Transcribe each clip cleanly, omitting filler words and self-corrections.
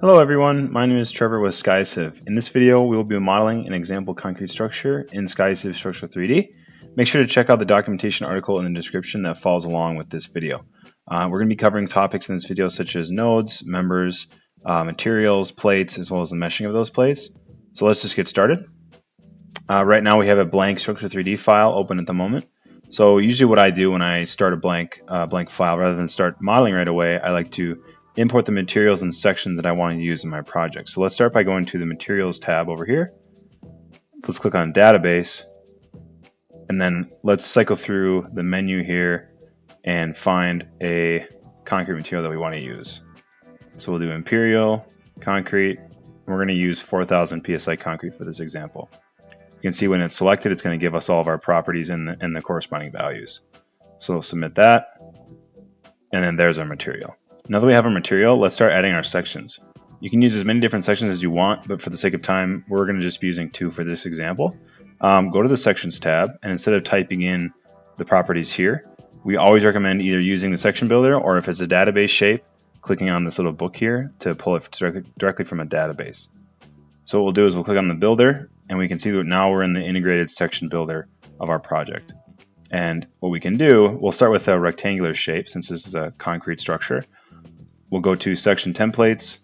Hello everyone, my name is Trevor with SkyCiv. In this video, we will be modeling an example concrete structure in SkyCiv Structural 3D. Make sure to check out the documentation article in the description that follows along with this video. We're going to be covering topics in this video such as nodes, members, materials, plates, as well as the meshing of those plates. So let's just get started. Right now we have a blank Structural 3D file open at the moment. So usually what I do when I start a blank file, rather than start modeling right away, I like to import the materials and sections that I want to use in my project. So let's start by going to the Materials tab over here. Let's click on Database, and then let's cycle through the menu here and find a concrete material that we want to use. So we'll do Imperial, Concrete, and we're going to use 4000 PSI concrete for this example. You can see when it's selected, it's going to give us all of our properties and the corresponding values. So we'll submit that, and then there's our material. Now that we have our material, let's start adding our sections. You can use as many different sections as you want, but for the sake of time, we're going to just be using 2 for this example. Go to the Sections tab, and instead of typing in the properties here, we always recommend either using the section builder, or if it's a database shape, clicking on this little book here to pull it directly from a database. So what we'll do is we'll click on the builder, and we can see that now we're in the integrated section builder of our project. And what we can do, we'll start with a rectangular shape since this is a concrete structure. We'll go to section templates,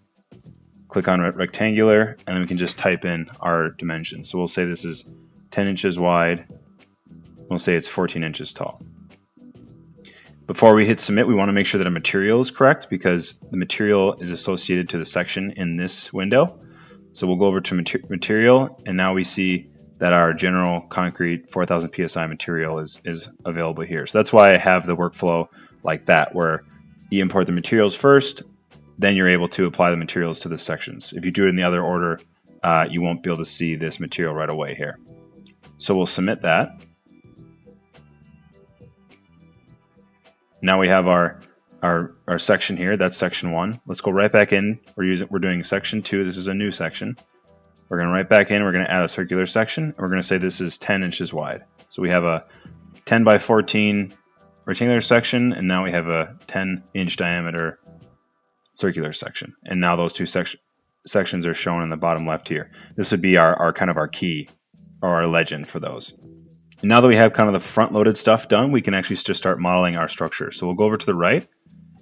click on rectangular, and then we can just type in our dimensions. So we'll say this is 10 inches wide. We'll say it's 14 inches tall. Before we hit submit, we want to make sure that our material is correct because the material is associated to the section in this window. So we'll go over to material, and now we see that our general concrete 4000 PSI material is available here. So that's why I have the workflow like that, where you import the materials first, then you're able to apply the materials to the sections. If you do it in the other order, you won't be able to see this material right away here. So we'll submit that. Now we have our section here. That's section 1. Let's go right back in. We're doing section 2. This is a new section. We're going right back in. We're going to add a circular section. And we're going to say this is 10 inches wide. So we have a 10 by 14 rectangular section, and now we have a 10-inch diameter circular section. And now those two sections are shown in the bottom left here. This would be our kind of our key or our legend for those. And now that we have kind of the front-loaded stuff done, we can actually just start modeling our structure. So we'll go over to the right,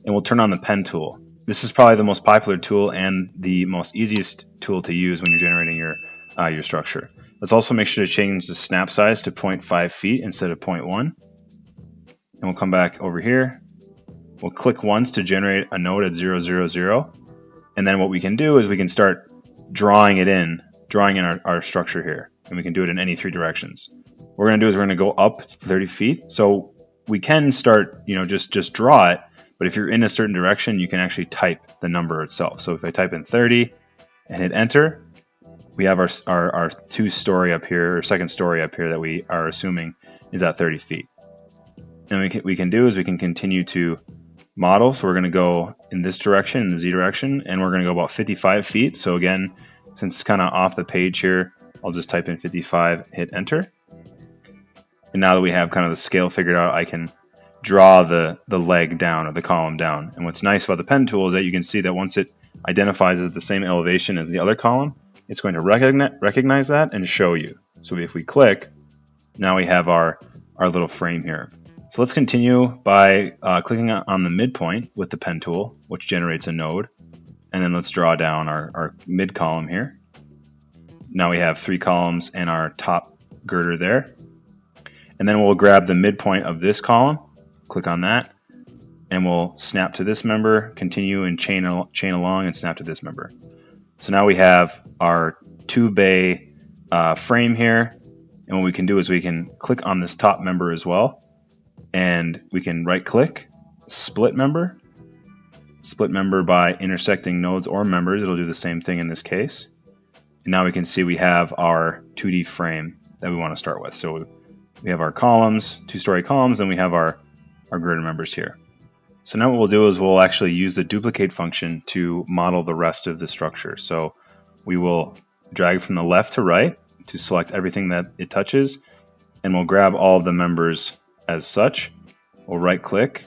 and we'll turn on the pen tool. This is probably the most popular tool and the most easiest tool to use when you're generating your structure. Let's also make sure to change the snap size to 0.5 feet instead of 0.1. And we'll come back over here. We'll click once to generate a node at 0, 0, 0. And then what we can do is we can start drawing in our structure here. And we can do it in any 3 directions. What we're going to do is we're going to go up 30 feet. So we can start, just draw it. But if you're in a certain direction, you can actually type the number itself. So if I type in 30 and hit enter, we have our 2-story up here, or second story up here that we are assuming is at 30 feet. And we can do is we can continue to model. So we're going to go in this direction, in the Z direction, and we're going to go about 55 feet. So again, since it's kind of off the page here, I'll just type in 55, hit enter. And now that we have kind of the scale figured out, I can draw the leg down or the column down. And what's nice about the pen tool is that you can see that once it identifies at the same elevation as the other column, it's going to recognize that and show you. So if we click, now we have our little frame here. So let's continue by clicking on the midpoint with the pen tool, which generates a node. And then let's draw down our mid column here. Now we have 3 columns and our top girder there. And then we'll grab the midpoint of this column, click on that, and we'll snap to this member, continue and chain along and snap to this member. So now we have our 2-bay frame here. And what we can do is we can click on this top member as well. And we can right click, split member by intersecting nodes or members. It'll do the same thing in this case. And now we can see we have our 2D frame that we want to start with. So we have our columns, 2-story columns, and we have our girder members here. So now what we'll do is we'll actually use the duplicate function to model the rest of the structure. So we will drag from the left to right to select everything that it touches, and we'll grab all of the members as such. We'll right click,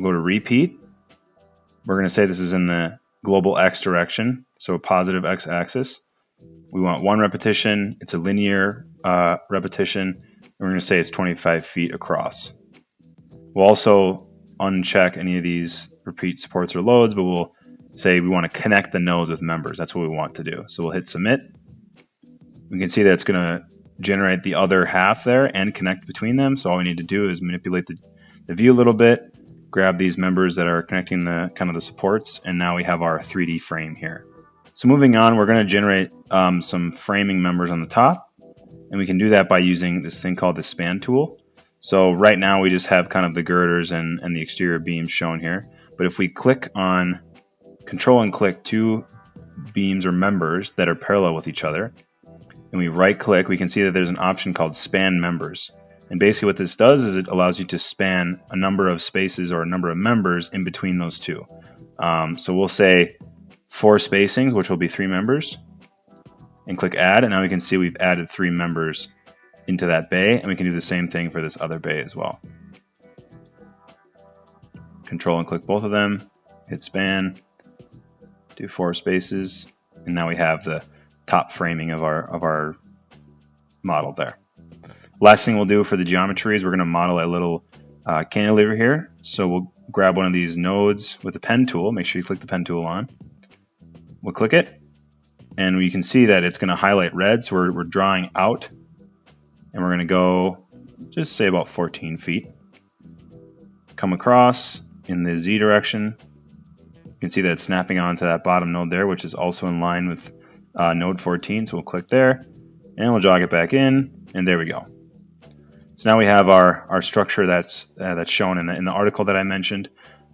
go to repeat. We're going to say this is in the global X direction, so a positive X axis. We want 1 repetition. It's a linear repetition. And we're going to say it's 25 feet across. We'll also uncheck any of these repeat supports or loads, but we'll say we want to connect the nodes with members. That's what we want to do. So we'll hit submit. We can see that it's going to generate the other half there and connect between them. So all we need to do is manipulate the view a little bit, grab these members that are connecting the kind of the supports, and now we have our 3D frame here. So moving on, we're going to generate some framing members on the top, and we can do that by using this thing called the span tool. So right now we just have kind of the girders and the exterior beams shown here. But if we click on control and click 2 beams or members that are parallel with each other, and we right click, we can see that there's an option called span members. And basically what this does is it allows you to span a number of spaces or a number of members in between those two. So we'll say 4 spacings, which will be 3 members, and click add, and now we can see we've added 3 members into that bay, and we can do the same thing for this other bay as well. Control and click both of them, hit span, do 4 spaces, and now we have the top framing of our model there. Last thing we'll do for the geometry is we're going to model a little cantilever here. So we'll grab one of these nodes with the pen tool. Make sure you click the pen tool on. We'll click it, and we can see that it's going to highlight red. So we're drawing out, and we're going to go just say about 14 feet. Come across in the Z direction. You can see that it's snapping onto that bottom node there, which is also in line with node 14. So we'll click there, and we'll jog it back in, and there we go. So now we have our structure that's shown in the article that I mentioned.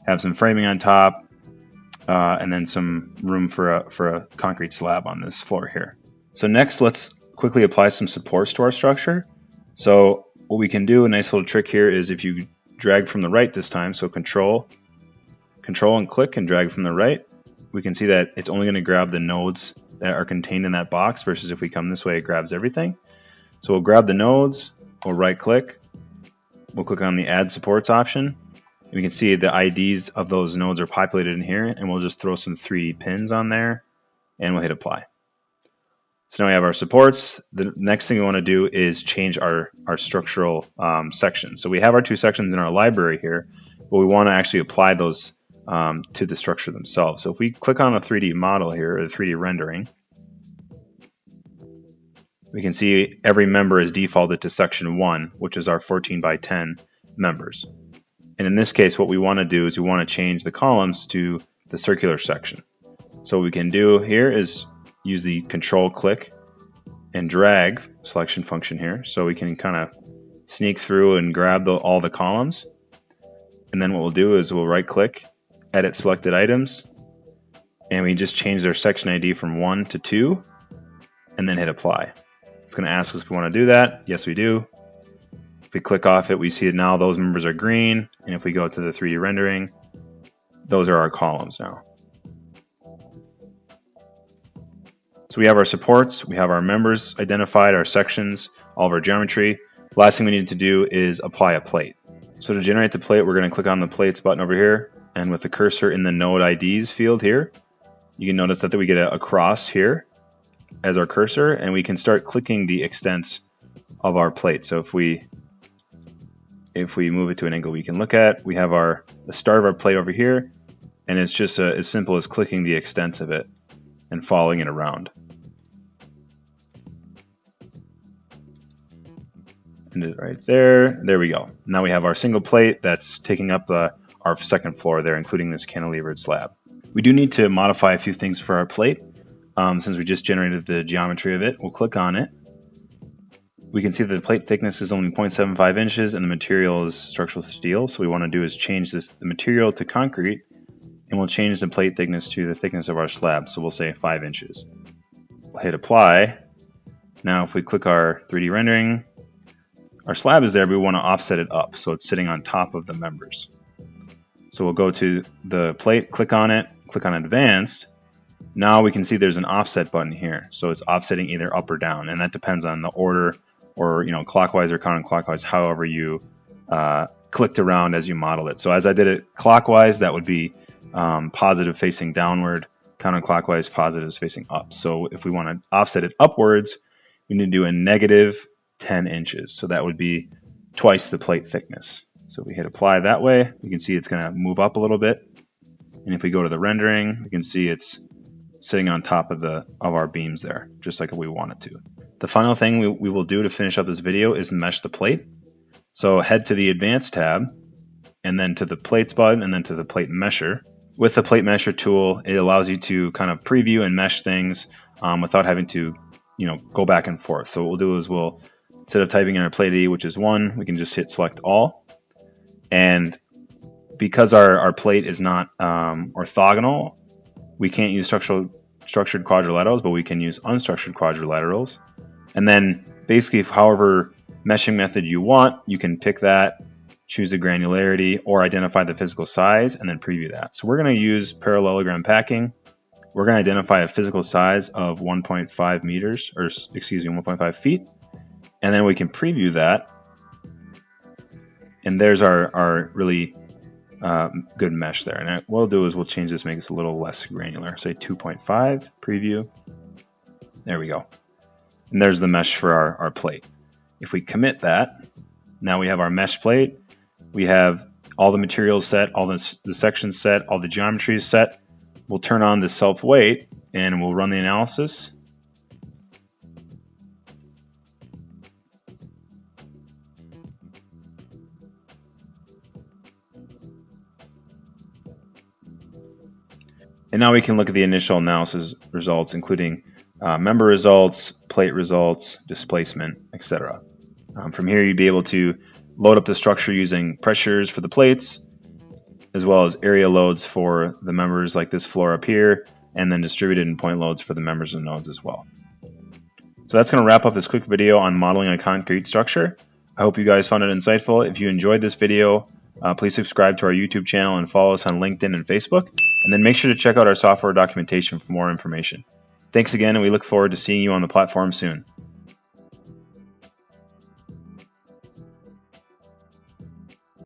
Have some framing on top, and then some room for a concrete slab on this floor here. So next, let's quickly apply some supports to our structure. So what we can do, a nice little trick here, is if you drag from the right this time, so control and click and drag from the right, we can see that it's only going to grab the nodes that are contained in that box, versus if we come this way, it grabs everything. So we'll grab the nodes, we'll right click, we'll click on the add supports option. We can see the IDs of those nodes are populated in here, and we'll just throw some 3D pins on there, and we'll hit apply. So now we have our supports. The next thing we want to do is change our structural sections. So we have our 2 sections in our library here, but we want to actually apply those to the structure themselves. So if we click on a 3D model here, or the 3D rendering, we can see every member is defaulted to section 1, which is our 14 by 10 members. And in this case, what we want to do is we want to change the columns to the circular section. So what we can do here is use the control click and drag selection function here. So we can kind of sneak through and grab all the columns. And then what we'll do is we'll right click, edit selected items, and we just change their section ID from 1 to 2, and then hit apply. It's going to ask us if we want to do that. Yes, we do. If we click off it, we see that now those members are green, and if we go to the 3D rendering, those are our columns now. So we have our supports, we have our members identified, our sections, all of our geometry. Last thing we need to do is apply a plate. So to generate the plate, we're going to click on the plates button over here, and with the cursor in the node IDs field here, you can notice that we get a cross here as our cursor, and we can start clicking the extents of our plate. So if we move it to an angle we can look at, we have the start of our plate over here, and it's just as simple as clicking the extents of it and following it around. And right there we go. Now we have our single plate that's taking up our second floor there, including this cantilevered slab. We do need to modify a few things for our plate. Since we just generated the geometry of it, we'll click on it. We can see that the plate thickness is only 0.75 inches and the material is structural steel. So what we want to do is change the material to concrete, and we'll change the plate thickness to the thickness of our slab. So we'll say 5 inches. We'll hit apply. Now if we click our 3D rendering, our slab is there, but we want to offset it up so it's sitting on top of the members. So we'll go to the plate, click on it, click on advanced. Now we can see there's an offset button here. So it's offsetting either up or down, and that depends on the order, or clockwise or counterclockwise, however you clicked around as you model it. So as I did it clockwise, that would be positive facing downward. counterclockwise, positive is facing up. So if we want to offset it upwards, we need to do a negative 10 inches. So that would be twice the plate thickness. So if we hit apply that way, you can see it's going to move up a little bit. And if we go to the rendering, we can see it's sitting on top of our beams there, just like we want it to. The final thing we will do to finish up this video is mesh the plate. So head to the Advanced tab, and then to the Plates button, and then to the Plate Mesher. With the Plate Mesher tool, it allows you to kind of preview and mesh things without having to, go back and forth. So what we'll do is instead of typing in our plate ID, which is 1, we can just hit Select All. And because our plate is not orthogonal, we can't use structured quadrilaterals, but we can use unstructured quadrilaterals. And then basically, however meshing method you want, you can pick that, choose the granularity, or identify the physical size, and then preview that. So we're going to use parallelogram packing. We're going to identify a physical size of 1.5 meters, or excuse me, 1.5 feet. And then we can preview that. And there's our really good mesh there. And what we'll do is we'll change this, make this a little less granular. Say 2.5, preview. There we go. And there's the mesh for our plate. If we commit that, now we have our mesh plate. We have all the materials set, all the sections set, all the geometries set. We'll turn on the self-weight and we'll run the analysis. And now we can look at the initial analysis results, including member results, plate results, displacement, etc. From here, you'd be able to load up the structure using pressures for the plates, as well as area loads for the members like this floor up here, and then distributed and point loads for the members and nodes as well. So that's going to wrap up this quick video on modeling a concrete structure. I hope you guys found it insightful. If you enjoyed this video, please subscribe to our YouTube channel and follow us on LinkedIn and Facebook. And then make sure to check out our software documentation for more information. Thanks again, and we look forward to seeing you on the platform soon.